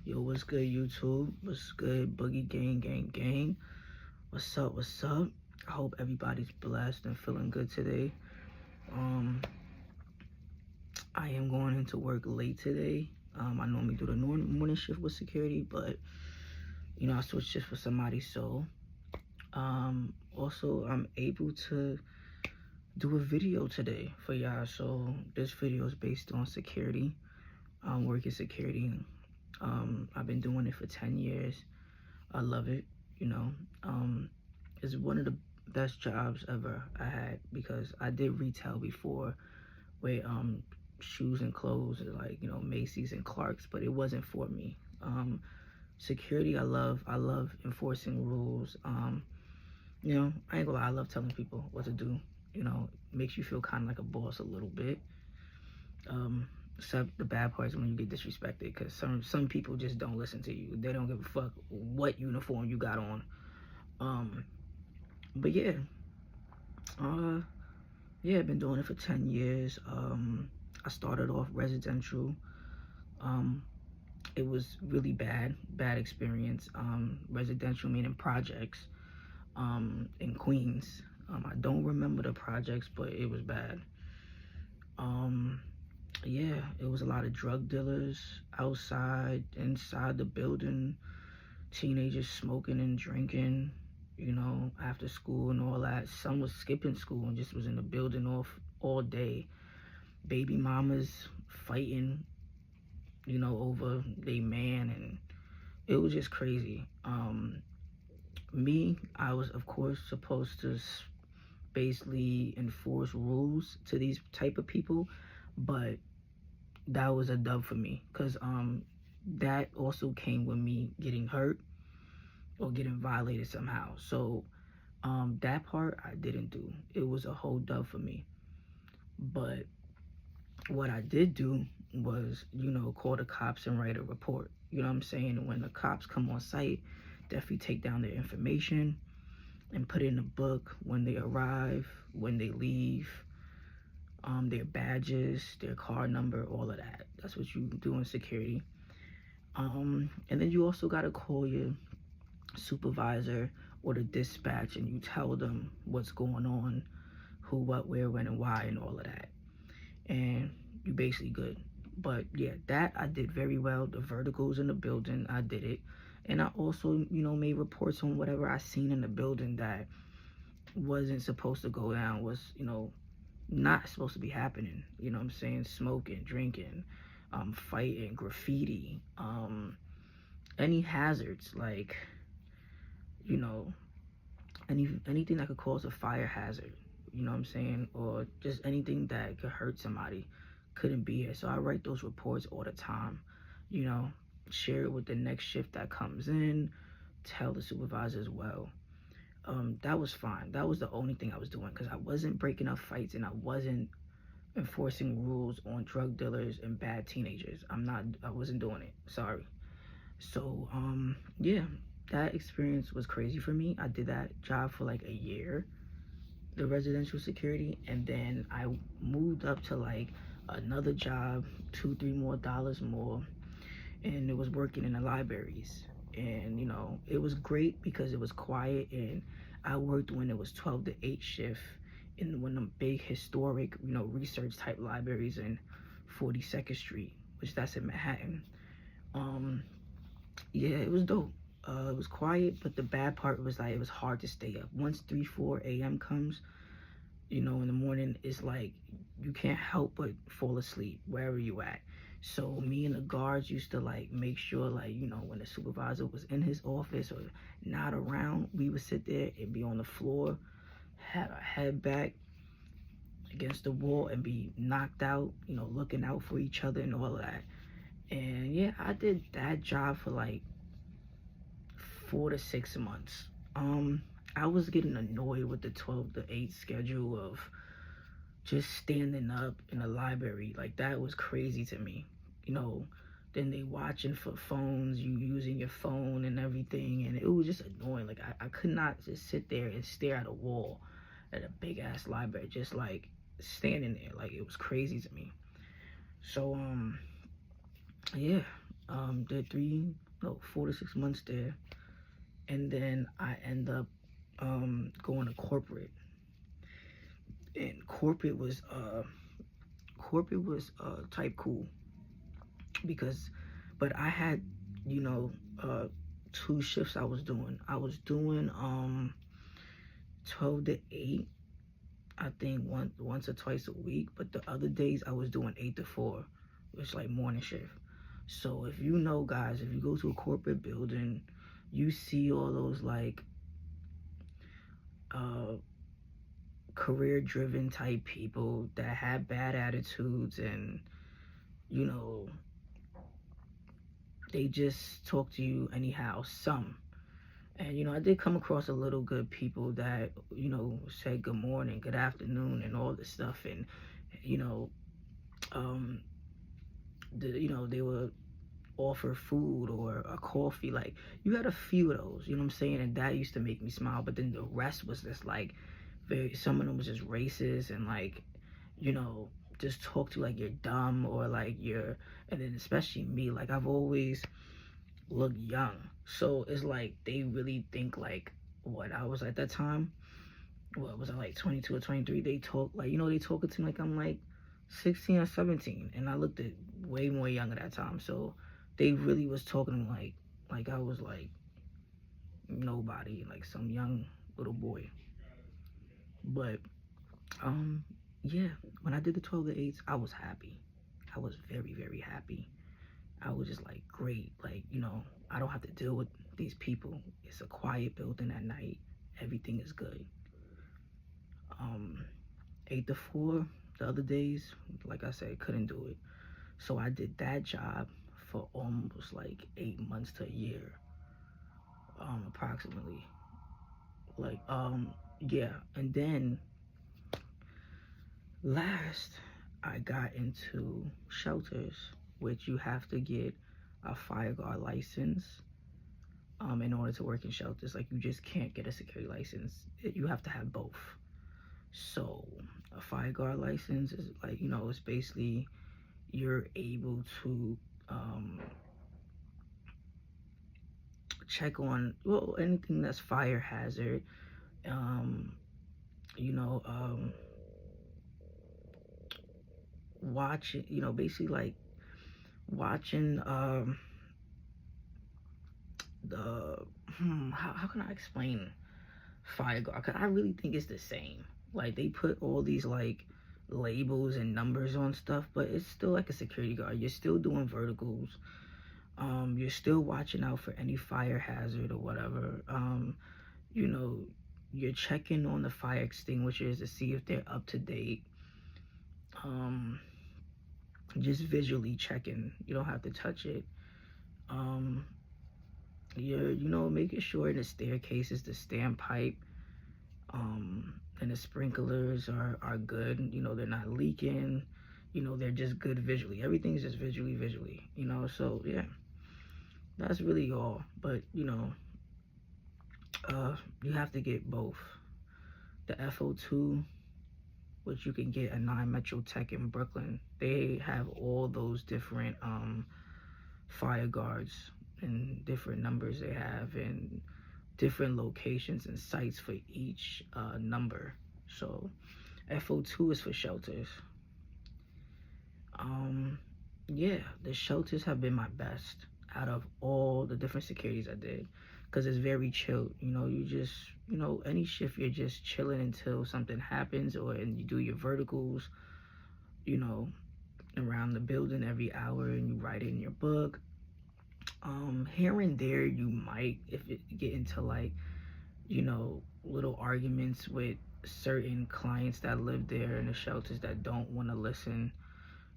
Yo, what's good, YouTube? What's good, Boogie Gang, Gang, Gang? What's up? What's up? I hope everybody's blessed and feeling good today. Um, I am going into work late today. I normally do the morning shift with security, but I switched shifts with somebody, so also I'm able to do a video today for y'all. So this video is based on security. Working security. I've been doing it for 10 years. I love it, you know. It's one of the best jobs ever I had because I did retail before with shoes and clothes like, Macy's and Clark's, but it wasn't for me. Security I love enforcing rules. I ain't gonna lie, I love telling people what to do. Makes you feel kind of like a boss a little bit. Except the bad part is when you get disrespected, because some people just don't listen to you. They don't give a fuck what uniform you got on. But yeah, I've been doing it for 10 years. I started off residential. Um, it was really bad experience. Residential meaning projects in Queens. I don't remember the projects, but it was bad. Um, yeah, it was a lot of drug dealers outside, inside the building, teenagers smoking and drinking, after school and all that. Some was skipping school and just was in the building all day. Baby mamas fighting, over they man, and it was just crazy. I was of course supposed to basically enforce rules to these type of people, but that was a dub for me because that also came with me getting hurt or getting violated somehow. So that part I didn't do. It was a whole dub for me. But what I did do was, call the cops and write a report. You know what I'm saying? When the cops come on site, definitely take down their information and put it in a book when they arrive, when they leave, their badges, their car number, all of that. That's what you do in security. And then you also got to call your supervisor or the dispatch and you tell them what's going on, who, what, where, when, and why, and all of that. And you basically good. But yeah, that I did very well. The verticals in the building, I did it. And I also, made reports on whatever I seen in the building that wasn't supposed to go down, was, not supposed to be happening. You know what I'm saying? Smoking, drinking, fighting, graffiti, any hazards, like, you know, anything that could cause a fire hazard, you know what I'm saying? Or just anything that could hurt somebody couldn't be here. So I write those reports all the time, you know, share it with the next shift that comes in, tell the supervisor as well. That was fine. That was the only thing I was doing because I wasn't breaking up fights and I wasn't enforcing rules on drug dealers and bad teenagers. I wasn't doing it. Sorry. So, yeah, that experience was crazy for me. I did that job for like a year, the residential security, and then I moved up to like another job, $2-3 more, and it was working in the libraries. And it was great because it was quiet, and I worked when it was 12 to 8 shift in one of them big historic, research type libraries in 42nd Street, which that's in Manhattan. Yeah, it was dope. It was quiet, but the bad part was like it was hard to stay up. Once 3-4 a.m. comes, in the morning, it's like you can't help but fall asleep wherever you at. So me and the guards used to like make sure, like, when the supervisor was in his office or not around, we would sit there and be on the floor, had our head back against the wall and be knocked out, looking out for each other and all of that. And yeah, I did that job for like 4 to 6 months. I was getting annoyed with the 12 to 8 schedule of just standing up in the library. Like, that was crazy to me. Then they watching for phones, you using your phone and everything, and it was just annoying. Like, I could not just sit there and stare at a wall at a big ass library, just like standing there. Like, it was crazy to me. So yeah, Did 4 to 6 months there, and then I end up going to corporate. And corporate was type cool because, but I had, you know, uh, two shifts I was doing. I was doing 12 to 8, I think once or twice a week, but the other days I was doing 8 to 4, which like morning shift. So if you know, guys, if you go to a corporate building, you see all those like uh career driven type people that have bad attitudes, and you know, they just talk to you anyhow, some. And I did come across a little good people that said good morning, good afternoon, and all this stuff. And you know um they would offer food or a coffee. Like, you had a few of those, you know what I'm saying, and that used to make me smile. But then the rest was just like very, some of them was just racist, and like, you know just talk to you like you're dumb, or like you're. And then especially me, like, I've always looked young, so it's like they really think like what I was at that time. What was I, like 22 or 23? They talk like, they talking to me like I'm like 16 or 17, and I looked at way more young at that time. So they really was talking like I was like nobody, like some young little boy. But um yeah, when I did the 12 to 8s, I was happy. I was very, very happy. I was just like, great, like, I don't have to deal with these people. It's a quiet building at night. Everything is good. um 8 to 4 the other days, like I said, couldn't do it. So I did that job for almost like 8 months to a year, approximately. Like, yeah. And then last, I got into shelters, which you have to get a fire guard license in order to work in shelters. Like, you just can't get a security license. You have to have both. So a fire guard license is like, it's basically you're able to check on, well, anything that's fire hazard. um you know um Watching, basically like watching the how can I explain fire guard? 'Cause I really think it's the same. Like, they put all these like labels and numbers on stuff, but it's still like a security guard. You're still doing verticals. You're still watching out for any fire hazard or whatever. You know, you're checking on the fire extinguishers to see if they're up to date. Um, just visually checking. You don't have to touch it. Um, you're, making sure the staircases, the standpipe, and the sprinklers are good. They're not leaking. They're just good visually. Everything's just visually. So yeah, that's really all. But you have to get both. The FO2, which you can get at 9 Metro Tech in Brooklyn, they have all those different fire guards and different numbers they have, and different locations and sites for each number. So FO2 is for shelters. Yeah, the shelters have been my best out of all the different securities I did, because it's very chill. You just, any shift, you're just chilling until something happens, or and you do your verticals, you know, around the building every hour, and you write it in your book. Here and there, you might, if it get into like, little arguments with certain clients that live there in the shelters that don't want to listen,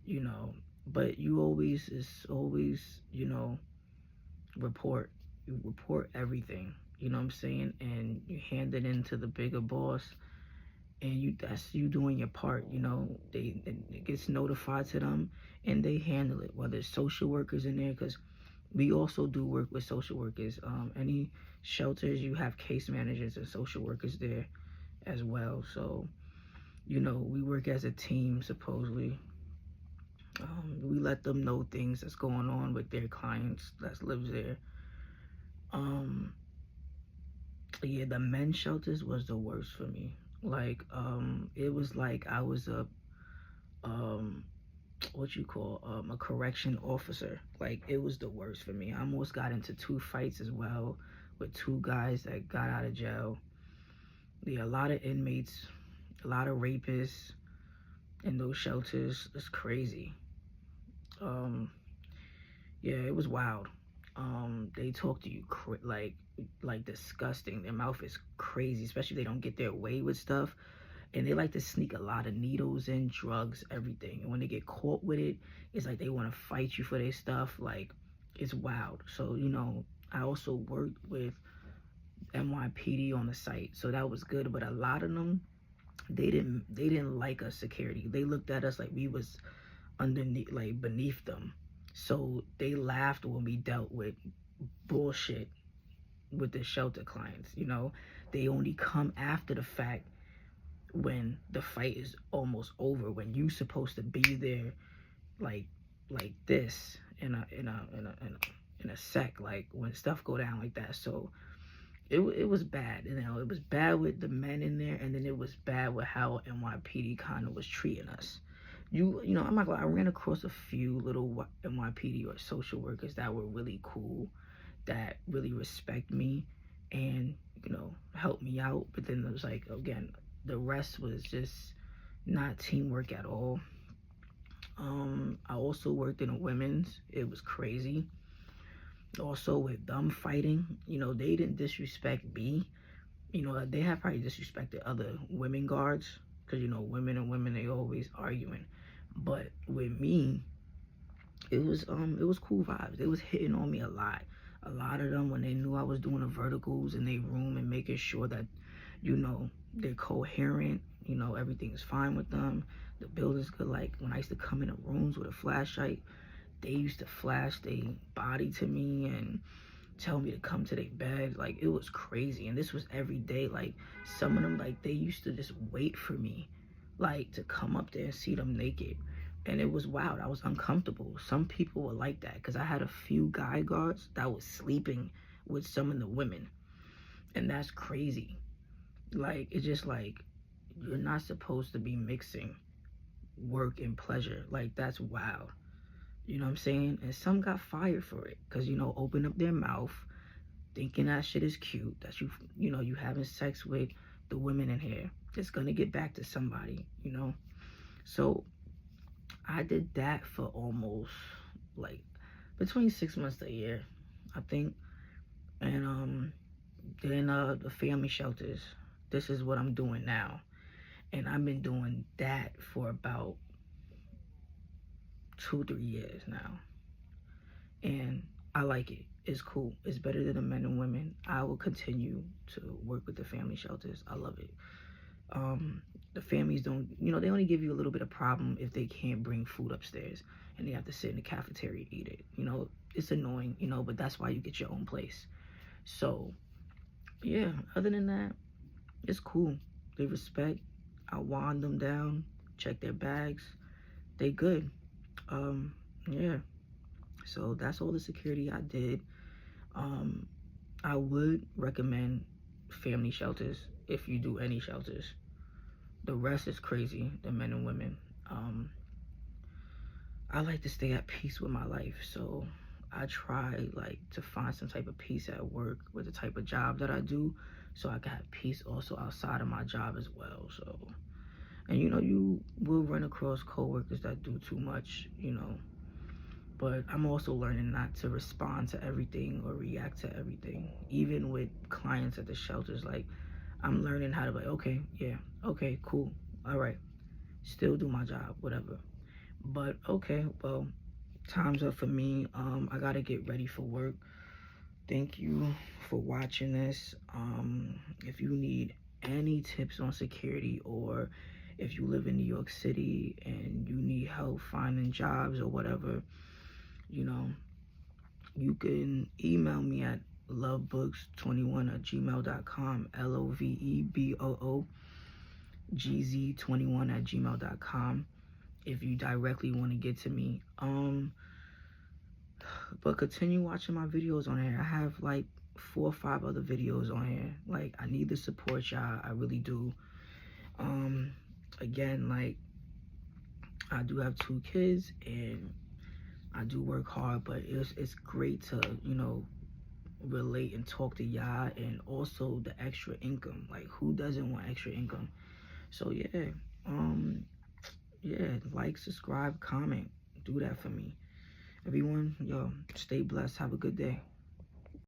you know, but you always, it's always, report. You report everything, you know what I'm saying? And you hand it in to the bigger boss, and that's you doing your part. It gets notified to them, and they handle it, whether it's social workers in there, because we also do work with social workers. Any shelters, you have case managers and social workers there as well. So we work as a team, supposedly. We let them know things that's going on with their clients that lives there. Um, yeah, the men's shelters was the worst for me. Like, it was like I was um, what you call, a correction officer. Like, it was the worst for me. I almost got into 2 fights as well with 2 guys that got out of jail. Yeah, a lot of inmates, a lot of rapists in those shelters. It's crazy. Um, yeah, it was wild. They talk to you like disgusting. Their mouth is crazy, especially if they don't get their way with stuff. And they like to sneak a lot of needles in, drugs, everything. And when they get caught with it, it's like they want to fight you for their stuff. Like, it's wild. So, I also worked with NYPD on the site, so that was good. But a lot of them, they didn't like us security. They looked at us like we was underneath, like beneath them. So they laughed when we dealt with bullshit with the shelter clients. They only come after the fact when the fight is almost over, when you supposed to be there, like this in a sec, like when stuff go down like that. So it was bad. It was bad with the men in there, and then it was bad with how NYPD kind of was treating us. I'm not gonna. I ran across a few little NYPD or social workers that were really cool, that really respect me, and help me out. But then it was like, again, the rest was just not teamwork at all. I also worked in a women's. It was crazy. Also with them fighting, they didn't disrespect me. They have probably disrespected other women guards, because women and women, they always arguing. But with me, it was cool vibes. They was hitting on me a lot. A lot of them, when they knew I was doing the verticals in their room and making sure that they're coherent, everything is fine with them, the building's good. Like, when I used to come in the rooms with a flashlight, they used to flash their body to me and tell me to come to their bed. Like, it was crazy. And this was every day. Like, some of them, like, they used to just wait for me, like, to come up there and see them naked. And it was wild. I was uncomfortable. Some people were like that, because I had a few guy guards that was sleeping with some of the women. And that's crazy. Like, it's just like, you're not supposed to be mixing work and pleasure. Like, that's wild. You know what I'm saying? And some got fired for it, because, open up their mouth thinking that shit is cute, that you having sex with the women in here. It's gonna get back to somebody. So I did that for almost, like, between 6 months to a year, I think. And then the family shelters, this is what I'm doing now. And I've been doing that for about 2-3 years now. And I like it. It's cool. It's better than the men and women. I will continue to work with the family shelters. I love it. The families don't, they only give you a little bit of problem if they can't bring food upstairs and they have to sit in the cafeteria and eat it. It's annoying, but that's why you get your own place. So, yeah, other than that, it's cool. They respect. I wand them down, check their bags. They good. Yeah. So that's all the security I did. I would recommend family shelters if you do any shelters. The rest is crazy, the men and women. I like to stay at peace with my life, so I try, like, to find some type of peace at work with the type of job that I do, so I can have peace also outside of my job as well. So, and you will run across coworkers that do too much, but I'm also learning not to respond to everything or react to everything. Even with clients at the shelters, like, I'm learning how to be like, okay, yeah, okay, cool, all right, still do my job, whatever. But okay, well, time's up for me. I gotta get ready for work. Thank you for watching this. If you need any tips on security, or if you live in New York City and you need help finding jobs or whatever, you can email me at lovebooks21@gmail.com, LOVEBOOGZ21@gmail.com. if you directly want to get to me. But continue watching my videos on here. I have like 4 or 5 other videos on here. Like, I need the support, y'all. I really do. Again, like, I do have 2 kids and I do work hard, but it's great to, you know, relate and talk to y'all, and also the extra income. Like, who doesn't want extra income? So yeah, yeah, like, subscribe, comment, do that for me. Everyone, yo, stay blessed. Have a good day.